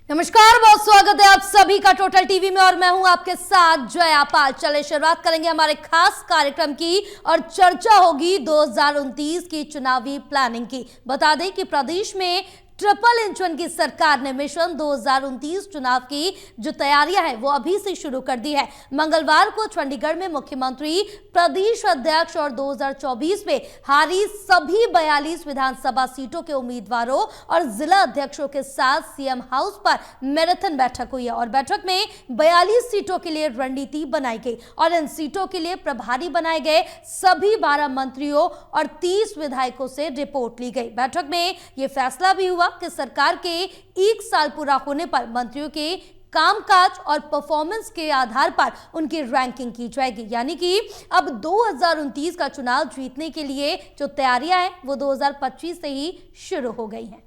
नमस्कार, बहुत स्वागत है आप सभी का टोटल टीवी में और मैं हूं आपके साथ जया पाल। चले शुरुआत करेंगे हमारे खास कार्यक्रम की और चर्चा होगी 2029 की चुनावी प्लानिंग की। बता दें कि प्रदेश में ट्रिपल इंजन की सरकार ने मिशन 2029 चुनाव की जो तैयारियां हैं वो अभी से शुरू कर दी है। मंगलवार को चंडीगढ़ में मुख्यमंत्री, प्रदेश अध्यक्ष और 2024 में हारी सभी 42 विधानसभा सीटों के उम्मीदवारों और जिला अध्यक्षों के साथ सीएम हाउस पर मैराथन बैठक हुई है और बैठक में 42 सीटों के लिए रणनीति बनाई गई और इन सीटों के लिए प्रभारी बनाए गए सभी 12 मंत्रियों और 30 विधायकों से रिपोर्ट ली गई। बैठक में यह फैसला भी हुआ कि सरकार के 1 साल पूरा होने पर मंत्रियों के कामकाज और परफॉर्मेंस के आधार पर उनकी रैंकिंग की जाएगी। यानी कि अब 2029 का चुनाव जीतने के लिए जो तैयारियां हैं वो 2025 से ही शुरू हो गई हैं।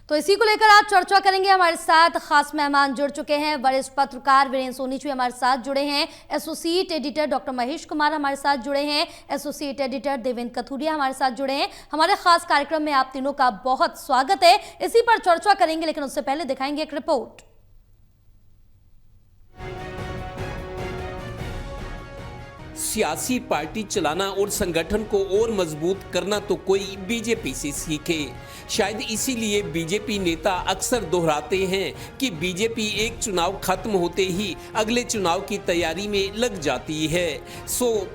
तो इसी को लेकर आज चर्चा करेंगे। हमारे साथ खास मेहमान जुड़ चुके हैं। वरिष्ठ पत्रकार वीरेंद्र सोनीचू हमारे साथ जुड़े हैं, associate editor doctor Mahesh Kumar हमारे साथ जुड़े हैं, एसोसिएट एडिटर देवेंद्र कथुरिया हमारे साथ जुड़े हैं। हमारे खास कार्यक्रम में आप तीनों का बहुत स्वागत है। इसी पर चर्चा करेंगे, लेकिन उससे पहले दिखाएंगे एक रिपोर्ट। सियासी पार्टी चलाना और संगठन को और मजबूत करना तो कोई बीजेपी से सीखे। शायद इसीलिए बीजेपी नेता अक्सर दोहराते हैं कि बीजेपी एक चुनाव खत्म होते ही अगले चुनाव की तैयारी में लग जाती है।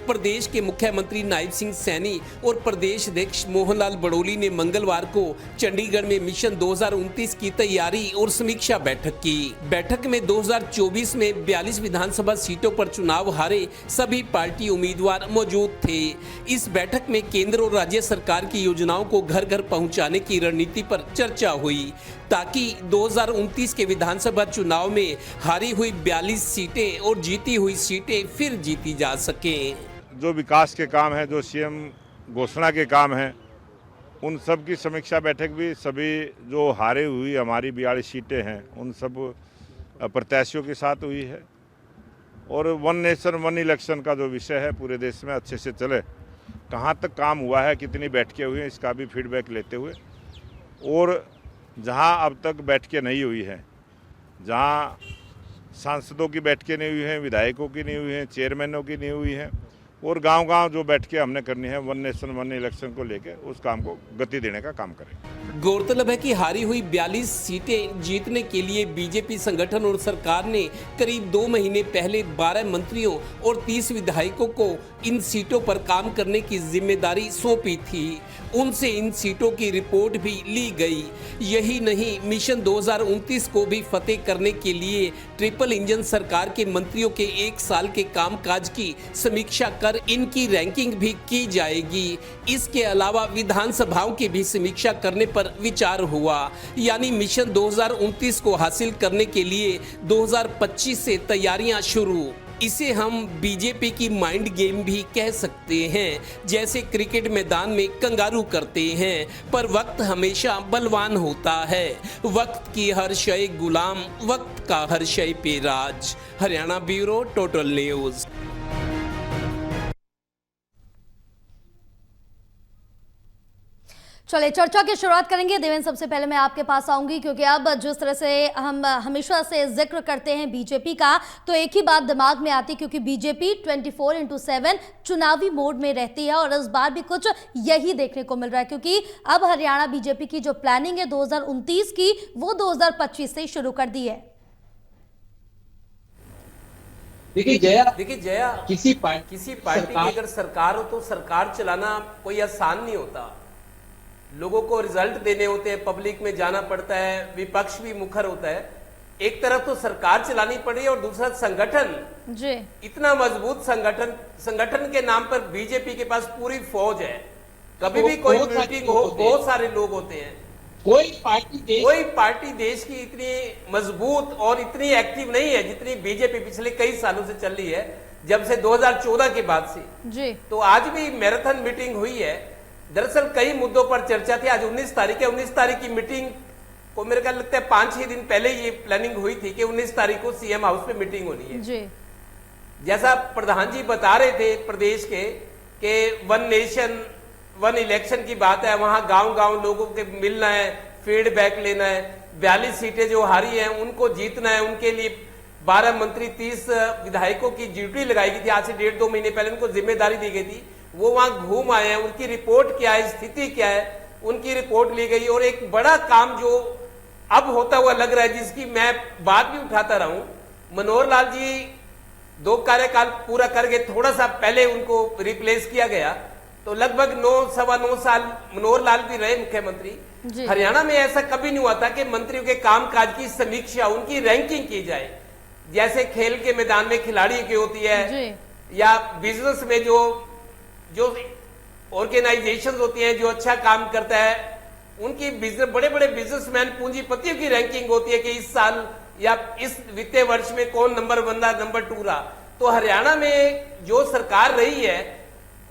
प्रदेश के मुख्यमंत्री नायब सिंह सैनी और प्रदेश अध्यक्ष मोहनलाल बड़ोली ने मंगलवार को चंडीगढ़ में मिशन 2029 की तैयारी और समीक्षा बैठक की। बैठक में 2024 में 42 विधानसभा सीटों पर चुनाव हारे सभी पार्टी उम्मीदवार मौजूद थे। इस बैठक में केंद्र और राज्य सरकार की योजनाओं को घर घर पहुंचाने की रणनीति पर चर्चा हुई ताकि 2029 के विधानसभा चुनाव में हारी हुई 42 सीटें और जीती हुई सीटें फिर जीती जा सकें। जो विकास के काम है, जो सीएम घोषणा के काम है, उन सब की समीक्षा बैठक भी सभी जो हारे हुई हमारी 42 सीटें हैं उन सब प्रत्याशियों के साथ हुई है। और वन नेशन वन इलेक्शन का जो विषय है पूरे देश में अच्छे से चले, कहाँ तक काम हुआ है, कितनी बैठकें हुई हैं, इसका भी फीडबैक लेते हुए, और जहाँ अब तक बैठकें नहीं हुई हैं, जहाँ सांसदों की बैठकें नहीं हुई हैं, विधायकों की नहीं हुई हैं, चेयरमैनों की नहीं हुई हैं, और गांव-गांव जो बैठकें हमने करनी है वन नेशन वन इलेक्शन को लेकर, उस काम को गति देने का काम करेंगे। गौरतलब है कि हारी हुई 42 सीटें जीतने के लिए बीजेपी संगठन और सरकार ने करीब 2 महीने पहले 12 मंत्रियों और 30 विधायकों को इन सीटों पर काम करने की जिम्मेदारी सौंपी थी। उनसे इन सीटों की रिपोर्ट भी ली गई। यही नहीं, मिशन 2029 को भी फतेह करने के लिए ट्रिपल इंजन सरकार के मंत्रियों के 1 साल के कामकाज की समीक्षा कर इनकी रैंकिंग भी की जाएगी। इसके अलावा विधानसभाओं की भी समीक्षा करने पर विचार हुआ। यानी मिशन 2029 को हासिल करने के लिए 2025 से तैयारियां शुरू। इसे हम बीजेपी की माइंड गेम भी कह सकते हैं, जैसे क्रिकेट मैदान में कंगारू करते हैं, पर वक्त हमेशा बलवान होता है। वक्त की हर शय गुलाम, वक्त का हर शय पे राज। Haryana bureau, total news. चलिए चर्चा की शुरुआत करेंगे। देवेंद्र, सबसे पहले मैं आपके पास आऊंगी क्योंकि अब जिस तरह से हम हमेशा से जिक्र करते हैं बीजेपी का, तो एक ही बात दिमाग में आती है क्योंकि बीजेपी 24/7 चुनावी मोड में रहती है और इस बार भी कुछ यही देखने को मिल रहा है क्योंकि अब हरियाणा बीजेपी की जो प्लानिंग है 2029 की, वो 2025 से शुरू कर दी है। देखिए जया, किसी पार्टी की अगर सरकार हो तो सरकार चलाना कोई आसान नहीं होता। लोगों को रिजल्ट देने होते हैं, पब्लिक में जाना पड़ता है, विपक्ष भी मुखर होता है। एक तरफ तो सरकार चलानी पड़ी और दूसरा संगठन जी, इतना मजबूत संगठन के नाम पर बीजेपी के पास पूरी फौज है। कभी भी कोई मीटिंग हो, बहुत सारे लोग होते हैं। कोई पार्टी देश की इतनी मजबूत और इतनी एक्टिव नहीं है जितनी बीजेपी पिछले कई सालों से चल रही है, जब से 2014 के बाद से जी। तो आज भी मैराथन मीटिंग हुई है। दरअसल कई मुद्दों पर चर्चा थी। आज 19 तारीख है। 19 तारीख की मीटिंग को मेरे ख्याल लगता है 5-6 दिन पहले ये प्लानिंग हुई थी कि 19 तारीख को सीएम हाउस पे मीटिंग होनी है जी। जैसा प्रधान जी बता रहे थे प्रदेश के कि 1 नेशन 1 इलेक्शन की बात है, वहां गांव-गांव लोगों के मिलना है, फीडबैक लेना है। 42 सीटें जो हारी हैं उनको जीतना है, उनके लिए 12 मंत्री 30 विधायकों की ड्यूटी लगाई गई थी। आज से 1.5-2 महीने पहले उनको जिम्मेदारी दी गई थी। वो वहां घूम आए हैं, उनकी रिपोर्ट क्या है, स्थिति क्या है, उनकी रिपोर्ट ली गई। और एक बड़ा काम जो अब होता हुआ लग रहा है, जिसकी मैं बात भी उठाता रहा हूं, मनोहर लाल जी 2 कार्यकाल पूरा कर गए, थोड़ा सा पहले उनको रिप्लेस किया गया, तो लगभग 9-9.25 साल मनोहर लाल भी रहे मुख्यमंत्री। हरियाणा में ऐसा कभी नहीं हुआ था कि मंत्रियों के कामकाज की समीक्षा, उनकी रैंकिंग की जाए, जैसे खेल के मैदान में खिलाड़ी की होती है या बिजनेस में जो ऑर्गेनाइजेशन होती हैं जो अच्छा काम करता है, उनकी बिजनेस, बड़े बड़े बिजनेसमैन पूंजीपतियों की रैंकिंग होती है कि इस साल या इस वित्तीय वर्ष में कौन नंबर 1 रहा, नंबर 2 रहा। तो हरियाणा में जो सरकार रही है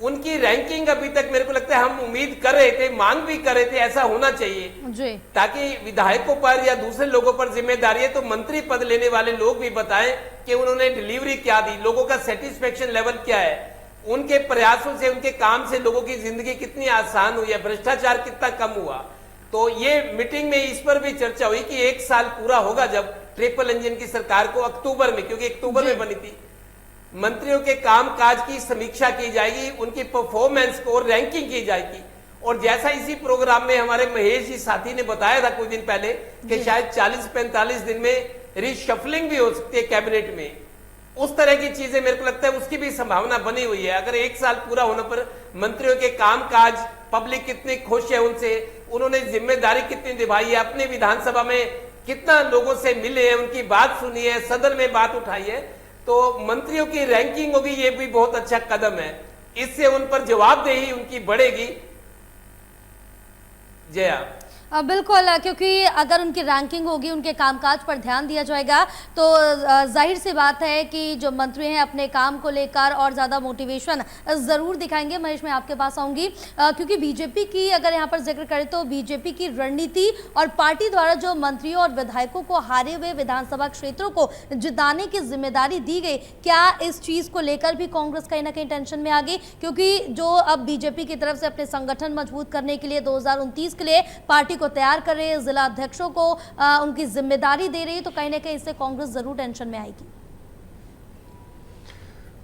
उनकी रैंकिंग अभी तक मेरे को लगता है, हम उम्मीद कर रहे थे, मांग भी कर रहे थे, ऐसा होना चाहिए ताकि विधायकों पर या दूसरे लोगों पर जिम्मेदारी है तो मंत्री पद लेने वाले लोग भी बताएं कि उन्होंने डिलीवरी क्या दी, लोगों का सेटिस्फेक्शन लेवल क्या है, उनके प्रयासों से, उनके काम से लोगों की जिंदगी कितनी आसान हुई है, भ्रष्टाचार कितना कम हुआ। तो ये मीटिंग में इस पर भी चर्चा हुई कि 1 साल पूरा होगा जब ट्रिपल इंजन की सरकार को अक्टूबर में, क्योंकि अक्टूबर में बनी थी, मंत्रियों के कामकाज की समीक्षा की जाएगी, उनकी परफॉर्मेंस को रैंकिंग की जाएगी। और जैसा इसी प्रोग्राम में हमारे महेश जी साथी ने बताया था कुछ दिन पहले कि शायद 40-45 दिन में रिशफलिंग भी हो सकती है कैबिनेट में, उस तरह की चीजें मेरे को लगता है उसकी भी संभावना बनी हुई है। अगर 1 साल पूरा होने पर मंत्रियों के कामकाज, पब्लिक कितनी खुश है उनसे, उन्होंने जिम्मेदारी कितनी निभाई है, अपने विधानसभा में कितना लोगों से मिले हैं, उनकी बात सुनी है, सदन में बात उठाई है, तो मंत्रियों की रैंकिंग होगी, ये भी बहुत अच्छा कदम है। इससे उन पर जवाबदेही उनकी बढ़ेगी। जया बिल्कुल, क्योंकि अगर उनकी रैंकिंग होगी, उनके कामकाज पर ध्यान दिया जाएगा तो जाहिर सी बात है कि जो मंत्री हैं अपने काम को लेकर और ज़्यादा मोटिवेशन ज़रूर दिखाएंगे। महेश, मैं आपके पास आऊँगी क्योंकि बीजेपी की अगर यहाँ पर जिक्र करें तो बीजेपी की रणनीति और पार्टी द्वारा जो मंत्रियों और विधायकों को हारे हुए विधानसभा क्षेत्रों को जिताने की जिम्मेदारी दी गई, क्या इस चीज़ को लेकर भी कांग्रेस कहीं ना कहीं टेंशन में आ गई? क्योंकि जो अब बीजेपी की तरफ से अपने संगठन मजबूत करने के लिए 2029 के लिए पार्टी को तैयार कर रहे हैं, जिला अध्यक्षों को उनकी जिम्मेदारी दे रही है, तो कहीं ना कहीं इससे कांग्रेस जरूर टेंशन में आएगी।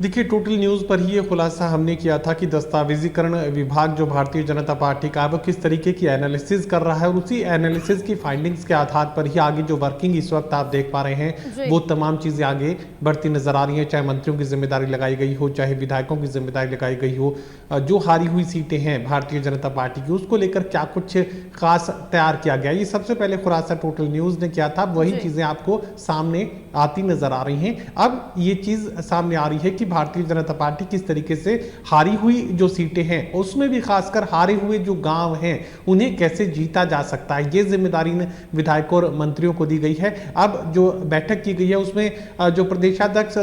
देखिए, टोटल न्यूज़ पर ही ये खुलासा हमने किया था कि दस्तावेजीकरण विभाग जो भारतीय जनता पार्टी का है वो किस तरीके की एनालिसिस कर रहा है और उसी एनालिसिस की फाइंडिंग्स के आधार पर ही आगे जो वर्किंग इस वक्त आप देख पा रहे हैं वो तमाम चीज़ें आगे बढ़ती नजर आ रही हैं। चाहे मंत्रियों की जिम्मेदारी लगाई गई हो, चाहे विधायकों की जिम्मेदारी लगाई गई हो, जो हारी हुई सीटें हैं भारतीय जनता पार्टी की, उसको लेकर क्या कुछ खास तैयार किया गया, ये सबसे पहले खुलासा टोटल न्यूज़ ने किया था। वही चीज़ें आपको सामने आती नजर आ रही हैं। अब ये चीज़ सामने आ रही है कि भारतीय जनता पार्टी किस तरीके से हारी हुई जो सीटें हैं, उसमें भी खासकर हारे हुए जो गांव हैं उन्हें कैसे जीता जा सकता है, ये जिम्मेदारी विधायकों और मंत्रियों को दी गई है। अब जो बैठक की गई है उसमें जो प्रदेशाध्यक्ष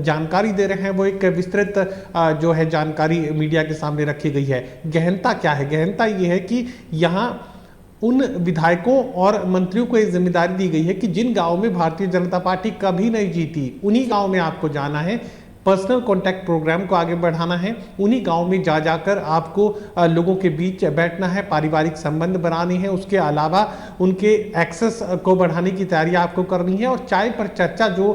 जानकारी दे रहे हैं वो एक विस्तृत जो है जानकारी मीडिया के सामने रखी गई है। गहनता क्या है? गहनता ये है कि यहाँ उन विधायकों और मंत्रियों को ये जिम्मेदारी दी गई है कि जिन गांवों में भारतीय जनता पार्टी कभी नहीं जीती उन्हीं गांव में आपको जाना है, पर्सनल कॉन्टैक्ट प्रोग्राम को आगे बढ़ाना है, उन्हीं गांव में जा जाकर आपको लोगों के बीच बैठना है, पारिवारिक संबंध बनाने हैं, उसके अलावा उनके एक्सेस को बढ़ाने की तैयारी आपको करनी है। और चाय पर चर्चा जो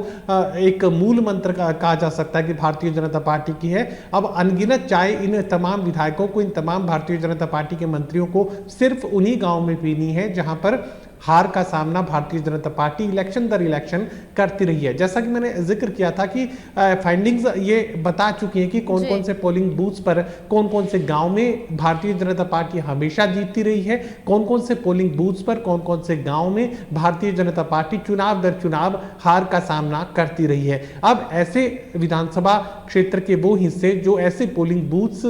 एक मूल मंत्र कहा जा सकता है कि भारतीय जनता पार्टी की है, अब अनगिनत चाय इन तमाम विधायकों को, इन तमाम भारतीय जनता पार्टी के मंत्रियों को सिर्फ उन्हीं गाँव में पीनी है जहाँ पर हार का सामना भारतीय जनता पार्टी इलेक्शन दर इलेक्शन करती रही है। जैसा कि मैंने जिक्र किया था कि फाइंडिंग्स ये बता चुकी हैं कि कौन कौन से पोलिंग बूथ्स पर, कौन कौन से गांव में भारतीय जनता पार्टी हमेशा जीतती रही है, कौन कौन से पोलिंग बूथ्स पर, कौन कौन से गांव में भारतीय जनता पार्टी चुनाव दर चुनाव हार का सामना करती रही है। अब ऐसे विधानसभा क्षेत्र के वो हिस्से जो ऐसे पोलिंग बूथ्स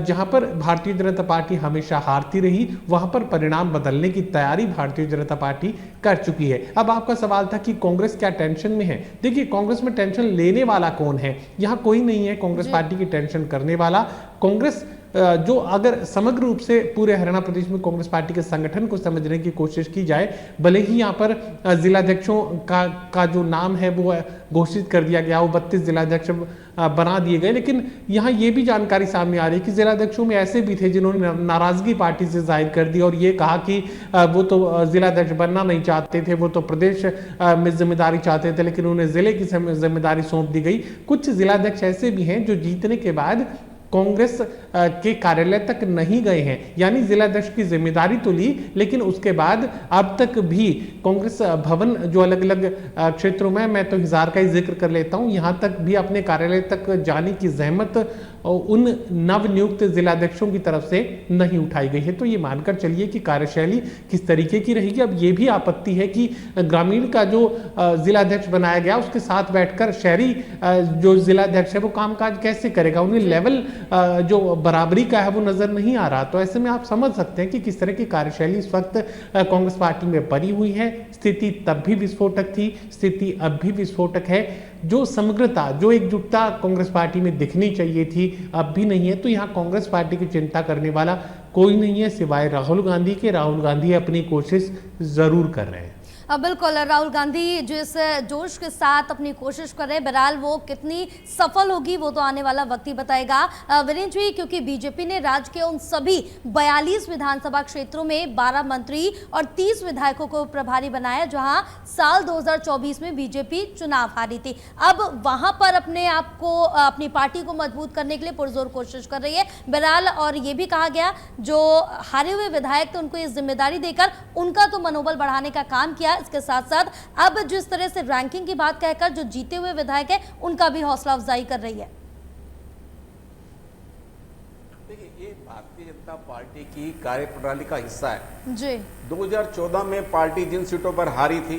जहां पर भारतीय जनता पार्टी हमेशा हारती रही, वहां पर परिणाम बदलने की तैयारी भारतीय जनता पार्टी कर चुकी है। अब आपका सवाल था कि कांग्रेस क्या टेंशन में है? देखिए, कांग्रेस में टेंशन लेने वाला कौन है? यहां कोई नहीं है कांग्रेस पार्टी की टेंशन करने वाला। कांग्रेस जो अगर समग्र रूप से पूरे हरियाणा प्रदेश में कांग्रेस पार्टी के संगठन को समझने की कोशिश की जाए, भले ही यहाँ पर जिलाध्यक्षों का जो नाम है वो घोषित कर दिया गया, वो 32 जिलाध्यक्ष बना दिए गए, लेकिन यहाँ ये भी जानकारी सामने आ रही है कि जिलाध्यक्षों में ऐसे भी थे जिन्होंने नाराजगी पार्टी से जाहिर कर दी और ये कहा कि वो तो जिलाध्यक्ष बनना नहीं चाहते थे, वो तो प्रदेश में जिम्मेदारी चाहते थे, लेकिन उन्हें जिले की जिम्मेदारी सौंप दी गई। कुछ जिलाध्यक्ष ऐसे भी हैं जो जीतने के बाद कांग्रेस के कार्यालय तक नहीं गए हैं, यानी जिलाध्यक्ष की जिम्मेदारी तो ली, लेकिन उसके बाद अब तक भी कांग्रेस भवन जो अलग अलग क्षेत्रों में, मैं तो हिसार का ही जिक्र कर लेता हूं, यहां तक भी अपने कार्यालय तक जाने की जहमत उन नवनियुक्त जिलाध्यक्षों की तरफ से नहीं उठाई गई है। तो ये मानकर चलिए कि कार्यशैली किस तरीके की रहेगी। अब ये भी आपत्ति है कि ग्रामीण का जो जिलाध्यक्ष बनाया गया उसके साथ बैठकर शहरी जो जिलाध्यक्ष है वो कामकाज कैसे करेगा, उन्हें लेवल जो बराबरी का है वो नजर नहीं आ रहा। तो ऐसे में आप समझ सकते हैं कि किस तरह की कार्यशैली इस वक्त कांग्रेस पार्टी में बनी हुई है। स्थिति तब भी विस्फोटक थी, स्थिति अब भी विस्फोटक है। जो समग्रता, जो एकजुटता कांग्रेस पार्टी में दिखनी चाहिए थी, अब भी नहीं है। तो यहाँ कांग्रेस पार्टी की चिंता करने वाला कोई नहीं है सिवाय राहुल गांधी के। राहुल गांधी अपनी कोशिश जरूर कर रहे हैं। अब बिल्कुल राहुल गांधी जिस जोश के साथ अपनी कोशिश कर रहे हैं, बहरहाल वो कितनी सफल होगी वो तो आने वाला वक्त ही बताएगा। वीरेंद्र जी, क्योंकि बीजेपी ने राज्य के उन सभी 42 विधानसभा क्षेत्रों में 12 मंत्री और 30 विधायकों को प्रभारी बनाया जहां साल 2024 में बीजेपी चुनाव हारी थी। अब वहां पर अपने आप को, अपनी पार्टी को मजबूत करने के लिए पुरजोर कोशिश कर रही है बहरहाल। और ये भी कहा गया जो हारे हुए विधायक थे उनको ये जिम्मेदारी देकर उनका तो मनोबल बढ़ाने का काम किया। इसके साथ साथ अब जिस तरह से रैंकिंग की बात कहकर जो जीते हुए विधायक है उनका भी हौसला अफजाई कर रही है। देखिए, ये भारतीय जनता पार्टी की कार्यप्रणाली का हिस्सा है जी। 2014 में पार्टी जिन सीटों पर हारी थी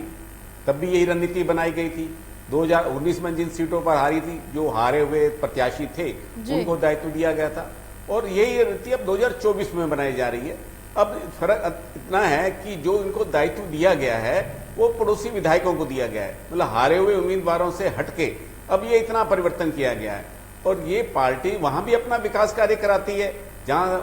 तब भी यही रणनीति बनाई गई थी। 2019 में जिन सीटों पर हारी थी, जो हारे हुए प्रत्याशी थे उनको दायित्व दिया गया था और यही रणनीति अब 2024 में बनाई जा रही है। अब फर्क इतना है कि जो इनको दायित्व दिया गया है वो पड़ोसी विधायकों को दिया गया है, मतलब हारे हुए उम्मीदवारों से हटके अब ये इतना परिवर्तन किया गया है। और ये पार्टी वहां भी अपना विकास कार्य कराती है जहां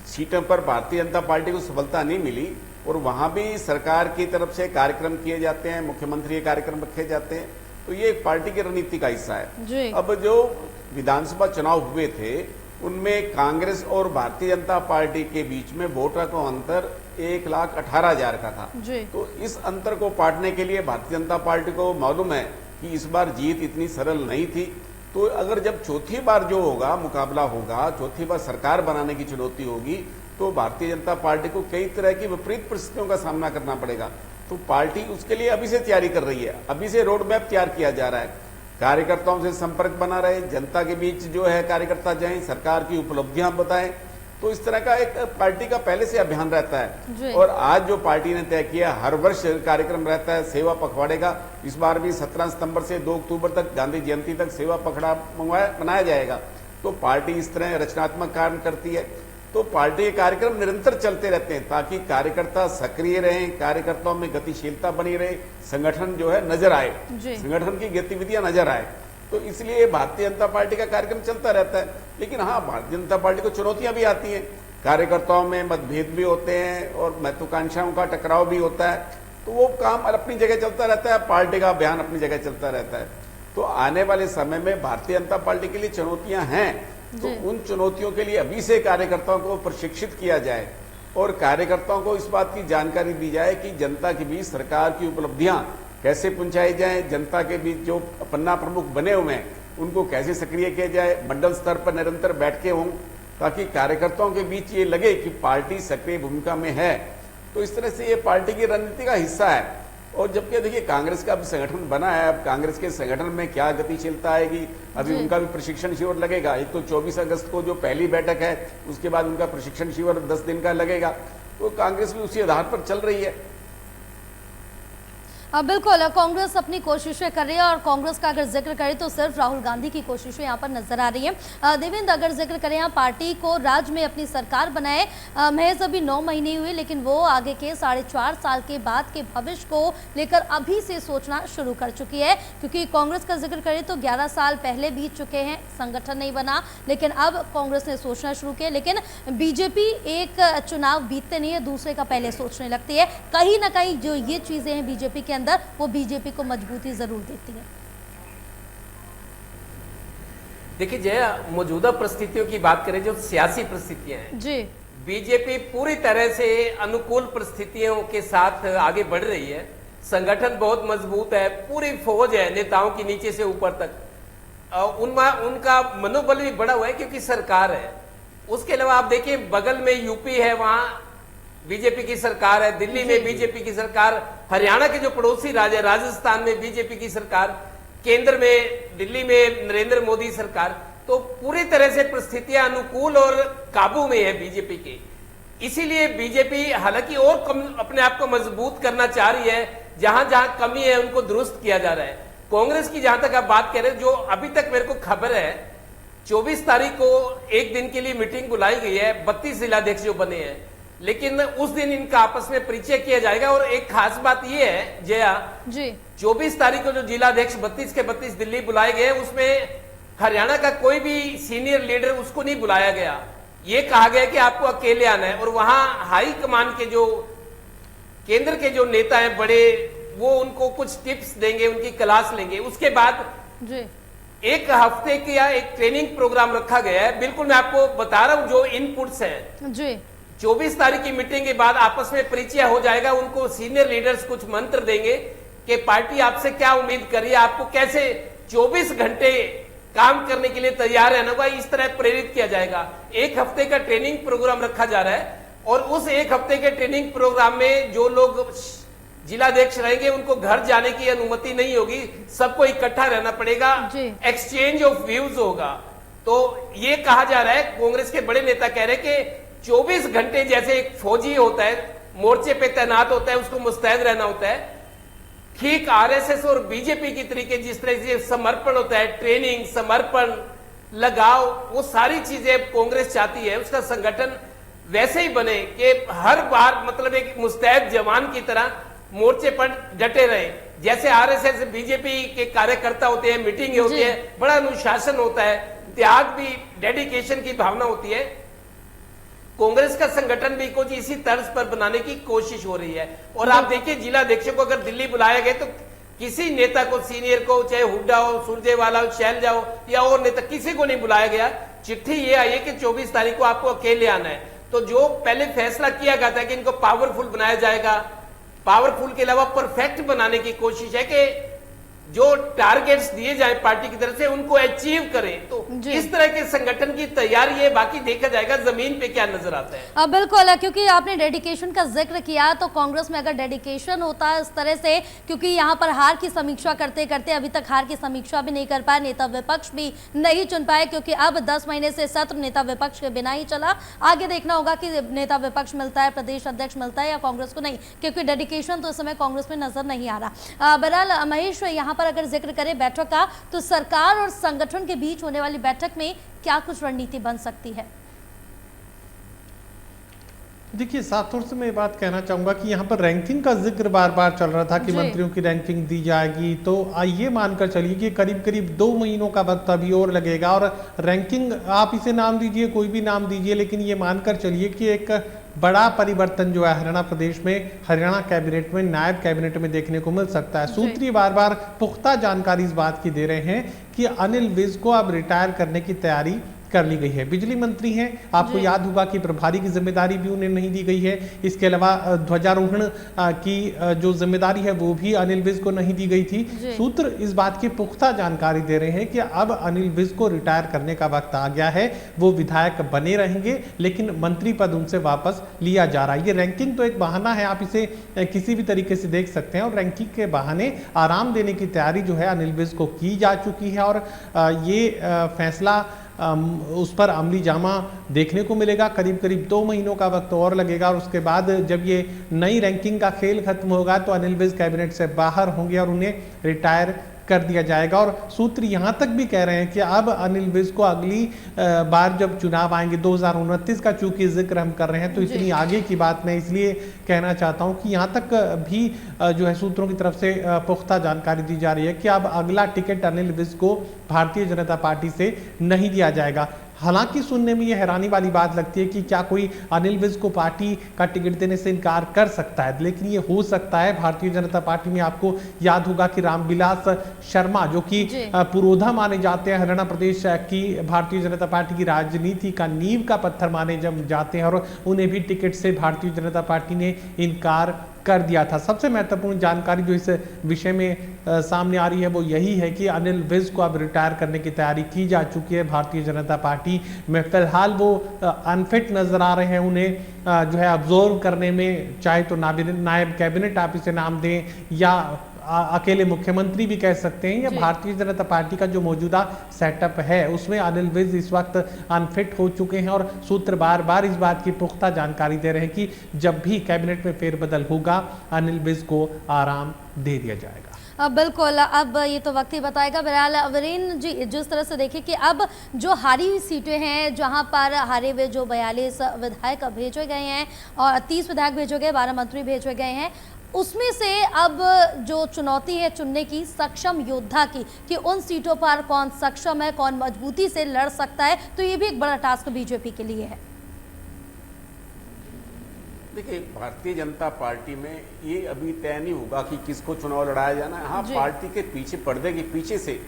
सीटों पर भारतीय जनता पार्टी को सफलता नहीं मिली, और वहां भी सरकार की तरफ से कार्यक्रम किए जाते हैं, मुख्यमंत्री के कार्यक्रम रखे जाते हैं। तो ये एक पार्टी की रणनीति का हिस्सा है। अब जो विधानसभा चुनाव हुए थे उनमें कांग्रेस और भारतीय जनता पार्टी के बीच में वोटर का अंतर 1,18,000 का था। तो इस अंतर को पाटने के लिए भारतीय जनता पार्टी को मालूम है कि इस बार जीत इतनी सरल नहीं थी। तो अगर जब चौथी बार जो होगा मुकाबला होगा, चौथी बार सरकार बनाने की चुनौती होगी, तो भारतीय जनता पार्टी को कई तरह की विपरीत परिस्थितियों का सामना करना पड़ेगा। तो पार्टी उसके लिए अभी से तैयारी कर रही है, अभी से रोड मैप तैयार किया जा रहा है। कार्यकर्ताओं से संपर्क बना रहे, जनता के बीच जो है कार्यकर्ता जाएं, सरकार की उपलब्धियां बताएं। तो इस तरह का एक पार्टी का पहले से अभियान रहता है। और आज जो पार्टी ने तय किया, हर वर्ष कार्यक्रम रहता है सेवा पखवाड़े का। इस बार भी 17 सितंबर से 2 अक्टूबर तक गांधी जयंती तक सेवा पखवाड़ा मनाया जाएगा। तो पार्टी इस तरह रचनात्मक कार्य करती है। तो पार्टी के कार्यक्रम निरंतर चलते रहते हैं ताकि कार्यकर्ता सक्रिय रहें, कार्यकर्ताओं में गतिशीलता बनी रहे, संगठन जो है नजर आए, संगठन की गतिविधियां नजर आए। तो इसलिए भारतीय जनता पार्टी का कार्यक्रम चलता रहता है। लेकिन हाँ, भारतीय जनता पार्टी को चुनौतियां भी आती हैं, कार्यकर्ताओं में मतभेद भी होते हैं और महत्वाकांक्षाओं का टकराव भी होता है। तो वो काम अपनी जगह चलता रहता है, पार्टी का अभियान अपनी जगह चलता रहता है। तो आने वाले समय में भारतीय जनता पार्टी के लिए चुनौतियां हैं। तो उन चुनौतियों के लिए अभी से कार्यकर्ताओं को प्रशिक्षित किया जाए और कार्यकर्ताओं को इस बात की जानकारी दी जाए कि जनता के बीच सरकार की उपलब्धियां कैसे पहुंचाई जाएं, जनता के बीच जो पन्ना प्रमुख बने हुए हैं उनको कैसे सक्रिय किया जाए, मंडल स्तर पर निरंतर बैठकें हों ताकि कार्यकर्ताओं के बीच ये लगे कि पार्टी सक्रिय भूमिका में है। तो इस तरह से ये पार्टी की रणनीति का हिस्सा है। और जबकि देखिए कांग्रेस का भी संगठन बना है, अब कांग्रेस के संगठन में क्या गतिशीलता आएगी, अभी उनका भी प्रशिक्षण शिविर लगेगा। एक तो 24 अगस्त को जो पहली बैठक है उसके बाद उनका प्रशिक्षण शिविर 10 दिन का लगेगा। तो कांग्रेस भी उसी आधार पर चल रही है। बिल्कुल, कांग्रेस अपनी कोशिशें कर रही है और कांग्रेस का अगर जिक्र करें तो सिर्फ राहुल गांधी की कोशिशें यहाँ पर नजर आ रही हैं। देवेंद्र, अगर जिक्र करें यहाँ पार्टी को राज्य में अपनी सरकार बनाए महज अभी 9 महीने हुए, लेकिन वो आगे के 4.5 साल के बाद के भविष्य को लेकर अभी से सोचना शुरू कर चुकी है। क्योंकि कांग्रेस का जिक्र करें तो 11 साल पहले बीत चुके हैं, संगठन नहीं बना, लेकिन अब कांग्रेस ने सोचना शुरू किया। लेकिन बीजेपी एक चुनाव बीतते नहीं है, दूसरे का पहले सोचने लगती है। कहीं ना कहीं जो ये चीजें हैं बीजेपी के अंदर, वो बीजेपी को मजबूती जरूर देती है। देखिए जय, मौजूदा परिस्थितियों की बात करें, जो सियासी परिस्थितियां हैं जी, बीजेपी पूरी तरह से अनुकूल परिस्थितियों के साथ आगे बढ़ रही है। संगठन बहुत मजबूत है, पूरी फौज है नेताओं की नीचे से ऊपर तक। उनका मनोबल भी बढ़ा हुआ है क्योंकि सरकार है। उसके अलावा आप देखिए बगल में यूपी है, वहां बीजेपी की सरकार है, दिल्ली में बीजेपी की सरकार, हरियाणा के जो पड़ोसी राज्य है राजस्थान में बीजेपी की सरकार, केंद्र में दिल्ली में नरेंद्र मोदी सरकार। तो पूरी तरह से परिस्थितियां अनुकूल और काबू में है बीजेपी के। इसीलिए बीजेपी हालांकि और अपने आप को मजबूत करना चाह रही है, जहां जहां कमी है उनको दुरुस्त किया जा रहा है। कांग्रेस की जहां तक आप बात करें, जो अभी तक मेरे को खबर है 24 तारीख को एक दिन के लिए मीटिंग बुलाई गई है, 32 जिलाध्यक्ष जो बने हैं, लेकिन उस दिन इनका आपस में परिचय किया जाएगा। और एक खास बात यह है जया जी, 24 तारीख को जो जिलाध्यक्ष 32 के 32 दिल्ली बुलाए गए, उसमें हरियाणा का कोई भी सीनियर लीडर उसको नहीं बुलाया गया। ये कहा गया कि आपको अकेले आना है। और वहां हाई कमान के जो केंद्र के जो नेता हैं बड़े, वो उनको कुछ टिप्स देंगे, उनकी क्लास लेंगे। उसके बाद जी, एक हफ्ते का एक ट्रेनिंग प्रोग्राम रखा गया है। बिल्कुल मैं आपको बता रहा हूं जो इनपुट्स हैं जी, 24 तारीख की मीटिंग के बाद आपस में परिचय हो जाएगा। उनको सीनियर लीडर्स कुछ मंत्र देंगे कि पार्टी आपसे क्या उम्मीद कर रही है, आपको कैसे 24 घंटे काम करने के लिए तैयार रहना होगा, इस तरह प्रेरित किया जाएगा। एक हफ्ते का ट्रेनिंग प्रोग्राम रखा जा रहा है और उस एक हफ्ते के ट्रेनिंग प्रोग्राम में जो लोग जिलाध्यक्ष रहेंगे उनको घर जाने की अनुमति नहीं होगी, सबको इकट्ठा रहना पड़ेगा, एक्सचेंज ऑफ व्यूज होगा। तो ये कहा जा रहा है, कांग्रेस के बड़े नेता कह रहे हैं कि 24 घंटे जैसे एक फौजी होता है, मोर्चे पे तैनात होता है, उसको मुस्तैद रहना होता है, ठीक आरएसएस और बीजेपी की तरीके जिस तरह से समर्पण होता है, ट्रेनिंग, समर्पण, लगाव, वो सारी चीजें कांग्रेस चाहती है। उसका संगठन वैसे ही बने कि हर बार मतलब एक मुस्तैद जवान की तरह मोर्चे पर डटे रहे। जैसे आरएसएस बीजेपी के कार्यकर्ता होते हैं, मीटिंग होती है, बड़ा अनुशासन होता है, त्याग भी, डेडिकेशन की भावना होती है। कांग्रेस का संगठन भी कुछ इसी तर्ज पर बनाने की कोशिश हो रही है। और आप देखिए जिलाध्यक्षों को अगर दिल्ली बुलाया गया तो किसी नेता को, सीनियर को, चाहे हुड्डा हो, सुरजेवाला हो, शैलजा हो या और नेता, किसी को नहीं बुलाया गया। चिट्ठी ये आई है कि 24 तारीख को आपको अकेले आना है। तो जो पहले फैसला किया गया था कि इनको पावरफुल बनाया जाएगा, पावरफुल के अलावा परफेक्ट बनाने की कोशिश है कि जो टारगेट्स दिए जाए पार्टी की तरफ से उनको अचीव करें। तो इस तरह के संगठन की तैयारी है, बाकी देखा जाएगा जमीन पे क्या नजर आता है। बिल्कुल, क्योंकि आपने डेडिकेशन का जिक्र किया, तो कांग्रेस में अगर डेडिकेशन होता है इस तरह से, क्योंकि यहाँ पर हार की समीक्षा करते करते अभी तक हार की समीक्षा भी नहीं कर पाए, नेता विपक्ष भी नहीं चुन पाए, क्योंकि अब 10 महीने से सत्र नेता विपक्ष के बिना ही चला। आगे देखना होगा कि नेता विपक्ष मिलता है, प्रदेश अध्यक्ष मिलता है या कांग्रेस को नहीं, क्योंकि डेडिकेशन तो इस समय कांग्रेस में नजर नहीं आ रहा। बहरहाल महेश, यहाँ पर अगर जिक्र करें बैठक का, तो सरकार और संगठन के बीच होने वाली बैठक में क्या कुछ रणनीति बन सकती है? देखिए, साफ तौर से मैं बात कहना चाहूंगा कि यहाँ पर रैंकिंग का जिक्र बार बार चल रहा था कि मंत्रियों की रैंकिंग दी जाएगी। तो ये मानकर चलिए कि करीब करीब 2 महीनों का वक्त अभी और लगेगा। और रैंकिंग आप इसे नाम दीजिए, कोई भी नाम दीजिए, लेकिन ये मानकर चलिए कि एक बड़ा परिवर्तन जो है हरियाणा प्रदेश में, हरियाणा कैबिनेट में, नायब कैबिनेट में देखने को मिल सकता है। सूत्री बार बार पुख्ता जानकारी इस बात की दे रहे हैं कि अनिल विज को अब रिटायर करने की तैयारी कर ली गई है। बिजली मंत्री हैं, आपको याद होगा कि प्रभारी की जिम्मेदारी भी उन्हें नहीं दी गई है। इसके अलावा ध्वजारोहण की जो जिम्मेदारी है वो भी अनिल विज को नहीं दी गई थी। सूत्र इस बात की पुख्ता जानकारी दे रहे हैं कि अब अनिल विज को रिटायर करने का वक्त आ गया है। वो विधायक बने रहेंगे लेकिन मंत्री पद उनसे वापस लिया जा रहा है। ये रैंकिंग तो एक बहाना है, आप इसे किसी भी तरीके से देख सकते हैं। और रैंकिंग के बहाने आराम देने की तैयारी जो है अनिल विज को की जा चुकी है। और ये फैसला उस पर अमली जामा देखने को मिलेगा। करीब करीब 2 महीनों का वक्त और लगेगा और उसके बाद जब ये नई रैंकिंग का खेल खत्म होगा तो अनिल विज कैबिनेट से बाहर होंगे और उन्हें रिटायर कर दिया जाएगा। और सूत्र यहां तक भी कह रहे हैं कि अब अनिल विज को अगली बार जब चुनाव आएंगे 2029 का चूंकि जिक्र हम कर रहे हैं तो इतनी आगे की बात मैं इसलिए कहना चाहता हूं कि यहां तक भी जो है सूत्रों की तरफ से पुख्ता जानकारी दी जा रही है कि अब अगला टिकट अनिल विज को भारतीय जनता पार्टी से नहीं दिया जाएगा। हालांकि सुनने में यह हैरानी वाली बात लगती है कि क्या कोई अनिल विज को पार्टी का टिकट देने से इनकार कर सकता है, लेकिन ये हो सकता है। भारतीय जनता पार्टी में आपको याद होगा कि रामविलास शर्मा जो कि पुरोधा माने जाते हैं, हरियाणा प्रदेश की भारतीय जनता पार्टी की राजनीति का नींव का पत्थर माने जाते हैं और उन्हें भी टिकट से भारतीय जनता पार्टी ने इनकार कर दिया था। सबसे महत्वपूर्ण जानकारी जो इस विषय में सामने आ रही है वो यही है कि अनिल विज को अब रिटायर करने की तैयारी की जा चुकी है। भारतीय जनता पार्टी में फिलहाल वो अनफिट नजर आ रहे हैं। उन्हें जो है ऑब्जर्व करने में चाहे तो नायब कैबिनेट आप इसे नाम दें या अकेले मुख्यमंत्री भी कह सकते हैं, या भारतीय जनता पार्टी का जो मौजूदा सेटअप है उसमें अनिल विज इस वक्त अनफिट हो चुके हैं। और सूत्र बार बार इस बात की पुख्ता जानकारी दे रहे हैं कि जब भी कैबिनेट में फेरबदल होगा अनिल विज को आराम दे दिया जाएगा। बिल्कुल, अब ये तो वक्त ही बताएगा। बहरहाल वीरेन जी, जिस तरह से देखें कि अब जो हारी हुई सीटें हैं जहां पर हारे हुए जो 42 विधायक भेजे गए हैं और 30 विधायक भेजे गए, 12 मंत्री भेजे गए हैं, उसमें से अब जो चुनौती है चुनने की सक्षम योद्धा की कि उन सीटों पर कौन सक्षम है, कौन मजबूती से लड़ सकता है, तो ये भी एक बड़ा टास्क बीजेपी के लिए है। देखिए, भारतीय जनता पार्टी में ये अभी तय नहीं होगा कि किसको चुनाव लड़ाया जाना है। हाँ, पार्टी के पीछे, पर्दे के पीछे से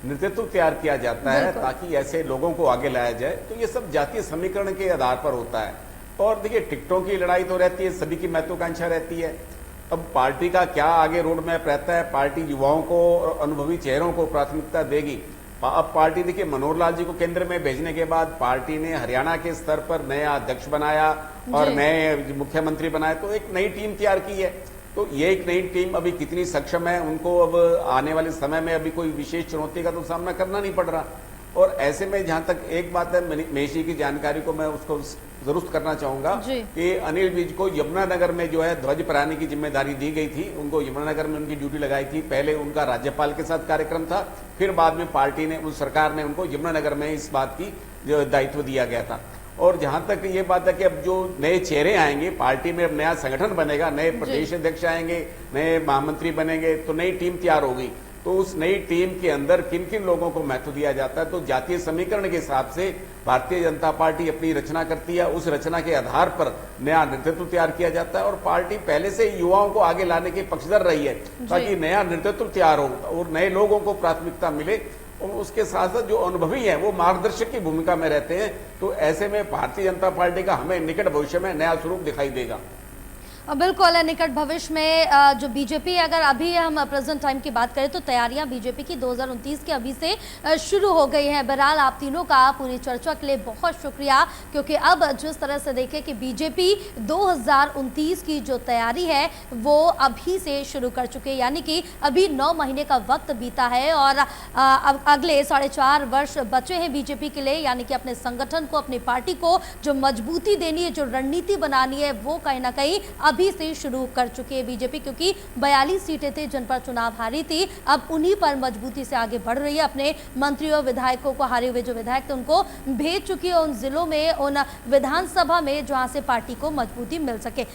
नेतृत्व तैयार किया जाता है ताकि ऐसे लोगों को आगे लाया जाए। तो ये सब जातीय समीकरण के आधार पर होता है। और देखिए, टिकटों की लड़ाई तो रहती है, सभी की महत्वाकांक्षा रहती है। अब पार्टी का क्या आगे रोड मैप रहता है, पार्टी युवाओं को और अनुभवी चेहरों को प्राथमिकता देगी। अब पार्टी देखिए, मनोहर लाल जी को केंद्र में भेजने के बाद पार्टी ने हरियाणा के स्तर पर नया अध्यक्ष बनाया और नए मुख्यमंत्री बनाए, तो एक नई टीम तैयार की है। तो ये एक नई टीम अभी कितनी सक्षम है, उनको अब आने वाले समय में अभी कोई विशेष चुनौती का तो सामना करना नहीं पड़ रहा। और ऐसे में जहां तक एक बात है, महेश जी की जानकारी को मैं उसको दुरुस्त करना चाहूंगा कि अनिल विज को यमुनानगर में जो है ध्वज फहराने की जिम्मेदारी दी गई थी। उनको यमुनानगर में उनकी ड्यूटी लगाई थी। पहले उनका राज्यपाल के साथ कार्यक्रम था, फिर बाद में पार्टी ने, उस सरकार ने उनको यमुनानगर में इस बात की जो दायित्व दिया गया था। और जहां तक ये बात है कि अब जो नए चेहरे आएंगे पार्टी में, अब नया संगठन बनेगा, नए प्रदेश अध्यक्ष आएंगे, नए महामंत्री बनेंगे, तो नई टीम तैयार होगी। तो उस नई टीम के अंदर किन किन लोगों को महत्व दिया जाता है, तो जातीय समीकरण के हिसाब से भारतीय जनता पार्टी अपनी रचना करती है। उस रचना के आधार पर नया नेतृत्व तैयार किया जाता है। और पार्टी पहले से युवाओं को आगे लाने की पक्षधर रही है ताकि नया नेतृत्व तैयार हो और नए लोगों को प्राथमिकता मिले। और उसके साथ साथ जो अनुभवी है वो मार्गदर्शक की भूमिका में रहते हैं। तो ऐसे में भारतीय जनता पार्टी का हमें निकट भविष्य में नया स्वरूप दिखाई देगा। बिल्कुल, निकट भविष्य में जो बीजेपी, अगर अभी हम प्रेजेंट टाइम की बात करें तो तैयारियां बीजेपी की 2029 के अभी से शुरू हो गई हैं। बहरहाल आप तीनों का पूरी चर्चा के लिए बहुत शुक्रिया, क्योंकि अब जिस तरह से देखें कि बीजेपी 2029 की जो तैयारी है वो अभी से शुरू कर चुके हैं, यानी कि अभी 9 महीने का वक्त बीता है और अब अगले 4.5 वर्ष बचे हैं बीजेपी के लिए, यानी कि अपने संगठन को, अपनी पार्टी को जो मजबूती देनी है, जो रणनीति बनानी है, वो कहीं ना कहीं अभी से शुरू कर चुकी है बीजेपी। क्योंकि 42 सीटें थी जिन पर चुनाव हारी थी, अब उन्हीं पर मजबूती से आगे बढ़ रही है। अपने मंत्रियों, विधायकों को, हारे हुए जो विधायक थे उनको भेज चुकी है उन जिलों में, उन विधानसभा में जहां से पार्टी को मजबूती मिल सके।